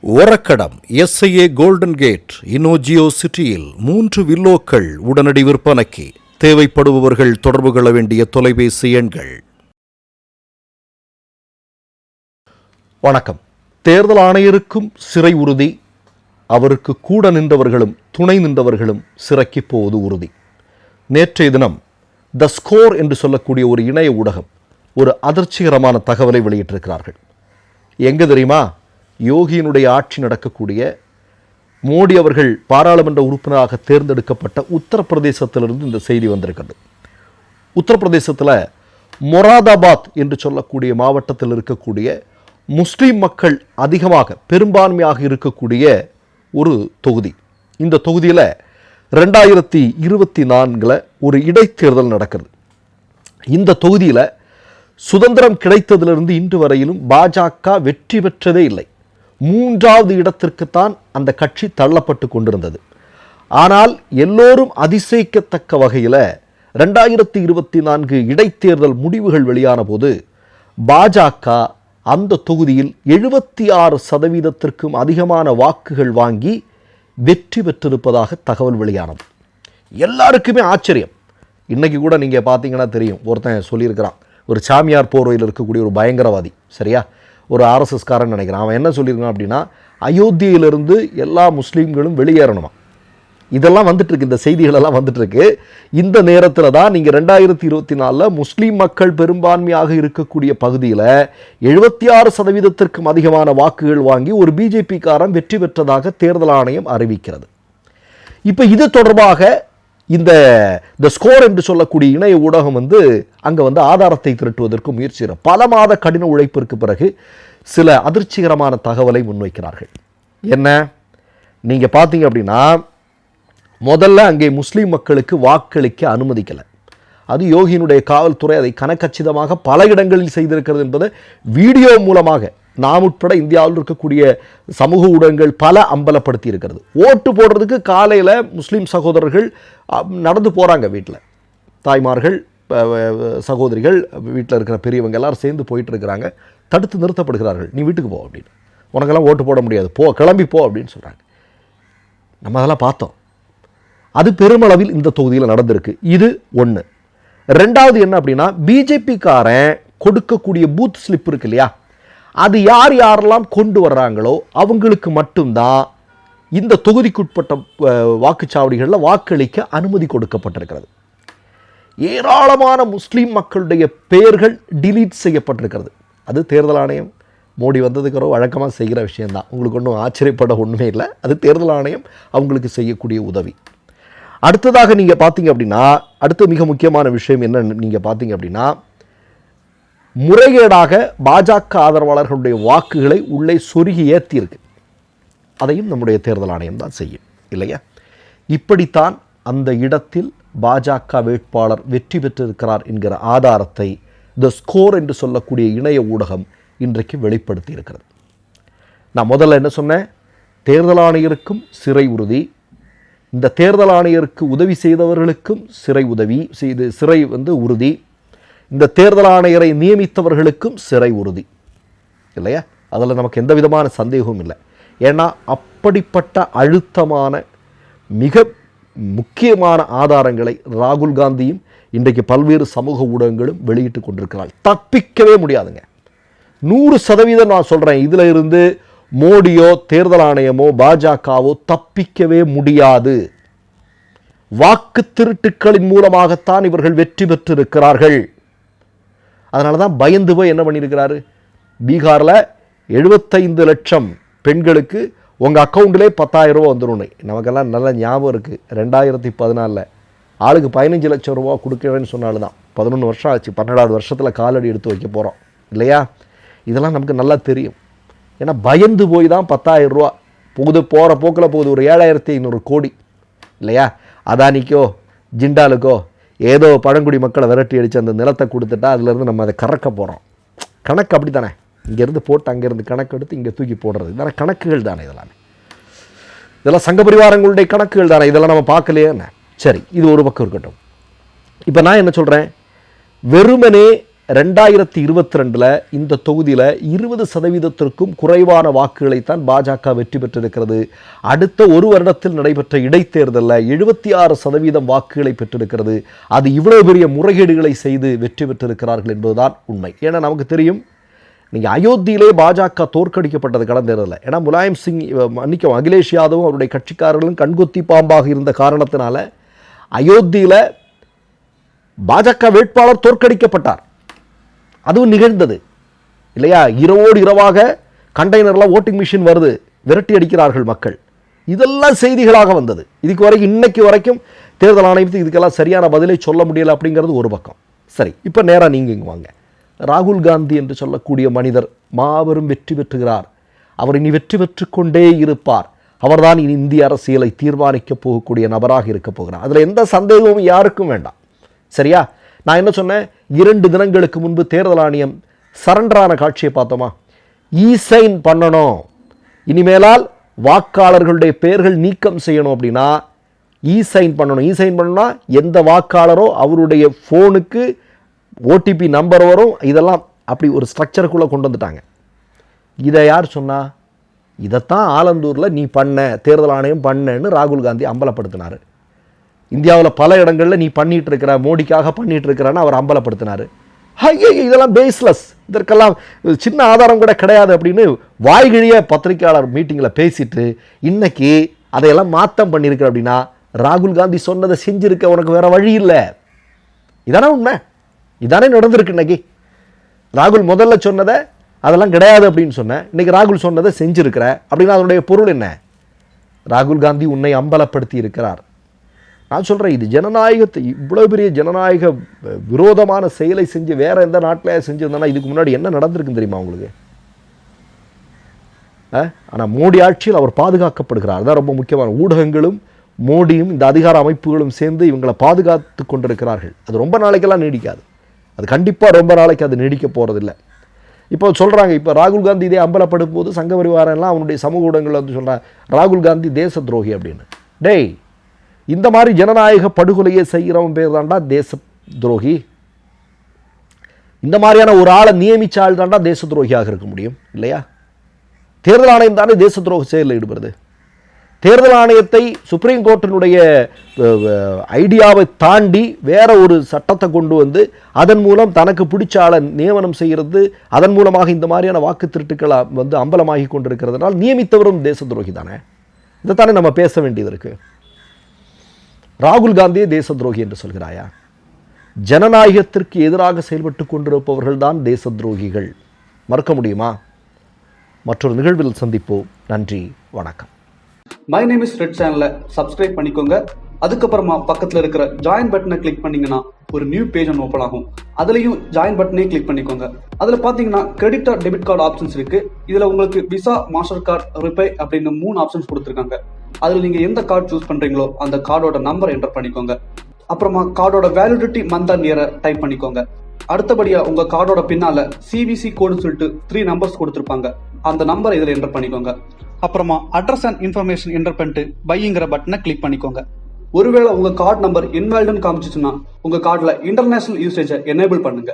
Orakadam SIA golden gate இனோஜியோ சிட்டியில் 3 வில்லோக்கள் உடனடி விற்பனைக்கு. தேவைப்படுபவர்கள் தொடர்பு கொள்ள வேண்டிய தொலைபேசி எண்கள். வணக்கம். தேர்தல் ஆணையருக்கும் சிறை உறுதி, அவருக்கு கூட நின்றவர்களும் துணை நின்றவர்களும் சிறைக்கு போவது உறுதி. நேற்றைய தினம் த ஸ்கோர் என்று சொல்லக்கூடிய ஒரு இணைய ஊடகம் ஒரு அதிர்ச்சிகரமான தகவலை வெளியிட்டிருக்கிறார்கள். எங்கே தெரியுமா? யோகியினுடைய ஆட்சி நடக்கக்கூடிய, மோடி அவர்கள் பாராளுமன்ற உறுப்பினராக தேர்ந்தெடுக்கப்பட்ட உத்தரப்பிரதேசத்திலிருந்து இந்த செய்தி வந்திருக்கிறது. உத்தரப்பிரதேசத்தில் மொராதாபாத் என்று சொல்லக்கூடிய மாவட்டத்தில் இருக்கக்கூடிய முஸ்லீம் மக்கள் அதிகமாக பெரும்பான்மையாக இருக்கக்கூடிய ஒரு தொகுதி. இந்த தொகுதியில் 2024 ஒரு இடைத்தேர்தல் நடக்கிறது. இந்த தொகுதியில் சுதந்திரம் கிடைத்ததிலிருந்து இன்று வரையிலும் பாஜக வெற்றி பெற்றதே இல்லை. 3வது இடத்திற்குத்தான் அந்த கட்சி தள்ளப்பட்டு கொண்டிருந்தது. ஆனால் எல்லோரும் அதிசயிக்கத்தக்க வகையில் 2024 இடைத்தேர்தல் முடிவுகள் வெளியான போது பாஜக அந்த தொகுதியில் 76% அதிகமான வாக்குகள் வாங்கி வெற்றி பெற்றிருப்பதாக தகவல் வெளியானது. எல்லாருக்குமே ஆச்சரியம். இன்னைக்கு கூட நீங்கள் பார்த்தீங்கன்னா தெரியும், ஒருத்தன் சொல்லியிருக்கிறான், ஒரு சாமியார் போர்வையில் இருக்கக்கூடிய ஒரு பயங்கரவாதி, சரியா, ஒரு RSS காரன் நினைக்கிறான். அவன் என்ன சொல்லியிருக்கான் அப்படின்னா, அயோத்தியிலிருந்து எல்லா முஸ்லீம்களும் வெளியேறணுமா. இதெல்லாம் வந்துட்டு இருக்கு, இந்த செய்திகளெல்லாம் வந்துட்டு இருக்கு. இந்த நேரத்தில் தான் நீங்கள் 2024 முஸ்லீம் மக்கள் பெரும்பான்மையாக இருக்கக்கூடிய பகுதியில் 76% அதிகமான வாக்குகள் வாங்கி ஒரு பிஜேபி காரன் வெற்றி பெற்றதாக தேர்தல் ஆணையம் அறிவிக்கிறது. இப்போ இது தொடர்பாக இந்த ஸ்கோர் என்று சொல்லக்கூடிய இணைய ஊடகம் அங்கே ஆதாரத்தை திரட்டுவதற்கு முயற்சி, பல மாத கடின உழைப்பிற்கு பிறகு சில அதிர்ச்சிகரமான தகவலை முன்வைக்கிறார்கள். என்ன நீங்கள் பார்த்தீங்க அப்படின்னா, முதல்ல அங்கே முஸ்லீம் மக்களுக்கு வாக்களிக்க அனுமதிக்கலை. அது யோகியினுடைய காவல்துறை அதை கனக்கச்சிதமாக பல இடங்களில் செய்திருக்கிறது என்பதை வீடியோ மூலமாக நாம் உட்பட இந்தியாவில் இருக்கக்கூடிய சமூக ஊடகங்கள் பல அம்பலப்படுத்தி இருக்கிறது. ஓட்டு போடுறதுக்கு காலையில் முஸ்லீம் சகோதரர்கள் நடந்து போகிறாங்க. வீட்டில் தாய்மார்கள், சகோதரிகள், வீட்டில் இருக்கிற பெரியவங்க எல்லாரும் சேர்ந்து போயிட்டு இருக்கிறாங்க. தடுத்து நிறுத்தப்படுகிறார்கள். நீ வீட்டுக்கு போ அப்படின்னு, உனக்கெல்லாம் ஓட்டு போட முடியாது, போ, கிளம்பி போ அப்படின்னு சொல்கிறாங்க. நம்ம அதெல்லாம் பார்த்தோம். அது பெருமளவில் இந்த தொகுதியில் நடந்திருக்கு. இது ஒன்று. ரெண்டாவது என்ன அப்படின்னா, பிஜேபிக்காரன் கொடுக்கக்கூடிய பூத் ஸ்லிப் இருக்கு இல்லையா, அது யார் யாரெல்லாம் கொண்டு வர்றாங்களோ அவங்களுக்கு மட்டும்தான் இந்த தொகுதிக்குட்பட்ட வாக்குச்சாவடிகளில் வாக்களிக்க அனுமதி கொடுக்கப்பட்டிருக்கிறது. ஏராளமான முஸ்லீம் மக்களுடைய பெயர்கள் டிலீட் செய்யப்பட்டிருக்கிறது. அது தேர்தல் ஆணையம் மோடி வந்ததுக்கு வழக்கமாக செய்கிற விஷயம்தான். உங்களுக்கு ஒன்றும் ஆச்சரியப்பட ஒன்றுமே இல்லை. அது தேர்தல் ஆணையம் அவங்களுக்கு செய்யக்கூடிய உதவி. அடுத்ததாக நீங்கள் பார்த்தீங்க அப்படின்னா, அடுத்த மிக முக்கியமான விஷயம் என்ன நீங்கள் பார்த்தீங்க அப்படின்னா, முறைகேடாக பாஜக ஆதரவாளர்களுடைய வாக்குகளை உள்ளே சொருகி ஏற்றியிருக்கு. அதையும் நம்முடைய தேர்தல் ஆணையம் தான் செய்யும், இல்லையா? இப்படித்தான் அந்த இடத்தில் பாஜக வேட்பாளர் வெற்றி பெற்றிருக்கிறார் என்கிற ஆதாரத்தை த ஸ்கோர் என்று சொல்லக்கூடிய இணைய ஊடகம் இன்றைக்கு வெளிப்படுத்தி இருக்கிறது. நான் முதல்ல என்ன சொன்னேன்? தேர்தல் ஆணையருக்கும் சிறை உறுதி, இந்த தேர்தல் ஆணையருக்கு உதவி செய்தவர்களுக்கும் சிறை உறுதி, இந்த தேர்தல் ஆணையரை நியமித்தவர்களுக்கும் சிறை உறுதி, இல்லையா? அதில் நமக்கு எந்த விதமான சந்தேகமும் இல்லை. ஏன்னா அப்படிப்பட்ட அழுத்தமான மிக முக்கியமான ஆதாரங்களை ராகுல் காந்தியும் இன்றைக்கு பல்வேறு சமூக ஊடகங்களும் வெளியிட்டு கொண்டிருக்கிறார்கள். தப்பிக்கவே முடியாதுங்க. 100% நான் சொல்கிறேன், இதில் இருந்து மோடியோ தேர்தல் ஆணையமோ பாஜகவோ தப்பிக்கவே முடியாது. வாக்கு திருட்டுக்களின் மூலமாகத்தான் இவர்கள் வெற்றி பெற்றிருக்கிறார்கள். அதனால தான் பயந்து போய் என்ன பண்ணியிருக்கிறாரு, பீகாரில் 75 லட்சம் பெண்களுக்கு உங்கள் அக்கௌண்ட்டிலே 10,000 ரூபா வந்துடும். நமக்கெல்லாம் நல்ல ஞாபகம் இருக்குது. 2014 ஆளுக்கு 15 லட்சம் ரூபா கொடுக்கவேன்னு சொன்னாலும் தான் 11 வருஷம் ஆச்சு. 12வது வருஷத்தில் காலடி எடுத்து வைக்க போகிறோம், இல்லையா? இதெல்லாம் நமக்கு நல்லா தெரியும். ஏன்னா பயந்து போய் தான் 10,000 ரூபா போகிற போக்கில் போகுது. ஒரு 7,500 கோடி, இல்லையா? அதானிக்கோ ஜிண்டாலுக்கோ ஏதோ பழங்குடி மக்களை விரட்டி அடித்து அந்த நிலத்தை கொடுத்துட்டா அதிலேருந்து நம்ம அதை கறக்க போகிறோம். கணக்கு அப்படி தானே, இங்கேருந்து போட்டு அங்கேருந்து கணக்கு எடுத்து இங்கே தூக்கி போடுறது. இதெல்லாம் கணக்குகள் தானே, இதெல்லாம் சங்க பரிவாரங்களுடைய கணக்குகள் தானே. இதெல்லாம் நம்ம பார்க்கலையே என்ன? சரி, இது ஒரு பக்கம் இருக்கட்டும். இப்போ நான் என்ன சொல்கிறேன், வெறுமனே 2022 இந்த தொகுதியில் 20% குறைவான வாக்குகளைத்தான் பாஜக வெற்றி பெற்றிருக்கிறது. அடுத்த ஒரு வருடத்தில் நடைபெற்ற இடைத்தேர்தலில் 76% வாக்குகளை பெற்றிருக்கிறது. அது இவ்வளவு பெரிய முறைகேடுகளை செய்து வெற்றி பெற்றிருக்கிறார்கள் என்பதுதான் உண்மை. ஏன்னா நமக்கு தெரியும், நீங்கள் அயோத்தியிலே பாஜக தோற்கடிக்கப்பட்டது கடந்த தேர்தலில். ஏன்னா முலாயம் சிங் அகிலேஷ் யாதவும் அவருடைய கட்சிக்காரர்களும் கண்கொத்தி பாம்பாக இருந்த காரணத்தினால அயோத்தியில் பாஜக வேட்பாளர் தோற்கடிக்கப்பட்டார். அதுவும் நிகழ்ந்தது இல்லையா? இரவோடு இரவாக கண்டெய்னரில் ஓட்டிங் மிஷின் வருது, விரட்டி அடிக்கிறார்கள் மக்கள். இதெல்லாம் செய்திகளாக வந்தது. இதுக்கு வரைக்கும் இன்னைக்கு வரைக்கும் தேர்தல் ஆணையத்துக்கு இதுக்கெல்லாம் சரியான பதிலை சொல்ல முடியலை அப்படிங்கிறது ஒரு பக்கம். சரி, இப்போ நேராக நீங்கள் இங்கே வாங்க. ராகுல் காந்தி என்று சொல்லக்கூடிய மனிதர் மாபெரும் வெற்றி பெற்றுகிறார். அவர் இனி வெற்றி பெற்று கொண்டே இருப்பார். அவர்தான் இனி இந்திய அரசியலை தீர்மானிக்க போகக்கூடிய நபராக இருக்க போகிறார். அதில் எந்த சந்தேகமும் யாருக்கும் வேண்டாம். சரியா? நான் என்ன சொன்னேன்? 2 தினங்களுக்கு முன்பு தேர்தல் ஆணையம் சரண்டரான காட்சியை பார்த்தோமா? இ-சைன் பண்ணணும், இனிமேலால் வாக்காளர்களுடைய பெயர்கள் நீக்கம் செய்யணும் அப்படின்னா இ-சைன் பண்ணணும். இ-சைன் பண்ணணும்னா எந்த வாக்காளரோ அவருடைய ஃபோனுக்கு ஓடிபி நம்பர் வரும். இதெல்லாம் அப்படி ஒரு ஸ்ட்ரக்சருக்குள்ளே கொண்டு வந்துட்டாங்க. இதை யார் சொன்னா? இதைத்தான் ஆலந்தூரில் நீ பண்ண, தேர்தல் ஆணையம் பண்ணன்னு ராகுல் காந்தி அம்பலப்படுத்தினார். இந்தியாவில் பல இடங்களில் நீ பண்ணிட்டு இருக்கிற, மோடிக்காக பண்ணிட்டு இருக்கிறான்னு அவர் அம்பலப்படுத்தினார். ஐயோ, இதெல்லாம் பேஸ்லெஸ், இதற்கெல்லாம் சின்ன ஆதாரம் கூட கிடையாது அப்படின்னு வாய்கிழிய பத்திரிகையாளர் மீட்டிங்கில் பேசிட்டு இன்னைக்கு அதையெல்லாம் மாற்றம் பண்ணியிருக்கிற அப்படின்னா ராகுல் காந்தி சொன்னதை செஞ்சிருக்க உனக்கு வேற வழி இல்லை. இதானே உண்மை, இதானே நடந்திருக்கு. இன்னைக்கு ராகுல் முதல்ல சொன்னதை அதெல்லாம் கிடையாது அப்படின்னு சொன்னேன், இன்னைக்கு ராகுல் சொன்னதை செஞ்சிருக்கிற அப்படின்னா அதனுடைய பொருள் என்ன? ராகுல் காந்தி உன்னை அம்பலப்படுத்தி இருக்கிறார். நான் சொல்கிறேன், இது ஜனநாயகத்தை, இவ்வளோ பெரிய ஜனநாயக விரோதமான செயலை செஞ்சு வேற எந்த நாட்டிலே செஞ்சிருந்தா இதுக்கு முன்னாடி என்ன நடந்திருக்குன்னு தெரியுமா உங்களுக்கு? ஆனால் மோடி ஆட்சியில் அவர் பாதுகாக்கப்படுகிறார். அதான் ரொம்ப முக்கியமான. ஊடகங்களும் மோடியும் இந்த அதிகார அமைப்புகளும் சேர்ந்து இவங்களை பாதுகாத்து கொண்டிருக்கிறார்கள். அது ரொம்ப நாளைக்கெல்லாம் நீடிக்காது. அது கண்டிப்பாக ரொம்ப நாளைக்கு அது நீடிக்க போகிறதில்லை. இப்போ சொல்கிறாங்க, இப்போ ராகுல் காந்தி இதே அம்பலப்படும் போது சங்க பரிவாரெல்லாம் அவனுடைய சமூக ஊடகங்கள் வந்து சொல்கிறாங்க ராகுல் காந்தி தேச துரோகி அப்படின்னு. டேய், இந்த மாதிரி ஜனநாயக படுகொலையை செய்கிறவன் பேர் தாண்டா தேச துரோகி. இந்த மாதிரியான ஒரு ஆளை நியமிச்ச ஆள் தாண்டா தேச துரோகியாக இருக்க முடியும் இல்லையா? தேர்தல் ஆணையம் தானே தேச துரோக செயலில் ஈடுபடுது. தேர்தல் ஆணையத்தை சுப்ரீம் கோர்ட்டினுடைய ஐடியாவை தாண்டி வேற ஒரு சட்டத்தை கொண்டு வந்து அதன் மூலம் தனக்கு பிடிச்ச ஆளை நியமனம் செய்கிறது, அதன் மூலமாக இந்த மாதிரியான வாக்கு திருட்டுக்களை வந்து அம்பலமாகி கொண்டிருக்கிறதுனால் நியமித்தவரும் தேச துரோகி தானே. இதைத்தானே நம்ம பேச வேண்டியது இருக்கு. ராகுல் காந்தியே தேச துரோகி என்று சொல்கிறாயா? ஜனநாயகத்திற்கு எதிராக செயல்பட்டு கொண்டிருப்பவர்கள் தான் தேச துரோகிகள். மறுக்க முடியுமா? மற்றொரு நிகழ்வில் சந்திப்போம். நன்றி, வணக்கம். மை நேம் இஸ் ரெட் சேனலை சப்ஸ்கிரைப் பண்ணிக்கோங்க. அதுக்கப்புறமா பக்கத்தில் இருக்கிற ஜாயின் பட்டனை கிளிக் பண்ணீங்கன்னா ஒரு நியூ பேஜ் ஒன்று ஓப்பன் ஆகும். அதுலேயும் ஜாயின் பட்டனே கிளிக் பண்ணிக்கோங்க. அதில் பார்த்தீங்கன்னா credit card, debit card options இருக்கு. இதில் உங்களுக்கு விசா, மாஸ்டர் கார்டு, ரிப்பே அப்படின்னு 3 ஆப்ஷன்ஸ் கொடுத்துருக்காங்க. அதில் நீங்கள் எந்த கார்டு சூஸ் பண்ணுறீங்களோ அந்த கார்டோட நம்பர் என்டர் பண்ணிக்கோங்க. அப்புறமா கார்டோட வேலிடிட்டி மந்த் அண்ட் இயரை டைப் பண்ணிக்கோங்க. அடுத்தபடியாக உங்கள் கார்டோட பின்னால் CVC கோடுன்னு சொல்லிட்டு 3 நம்பர்ஸ் கொடுத்துருப்பாங்க. அந்த நம்பரை இதில் என்டர் பண்ணிக்கோங்க. அப்புறமா அட்ரஸ் அண்ட் இன்ஃபர்மேஷன் என்டர் பண்ணிட்டு பைங்கிற பட்டனை கிளிக் பண்ணிக்கோங்க. ஒருவேளை உங்கள் கார்டு நம்பர் இன்வாலிட்னு காமிச்சிச்சுன்னா உங்கள் கார்டில் இன்டர்நேஷனல் யூசேஜை எனேபிள் பண்ணுங்க.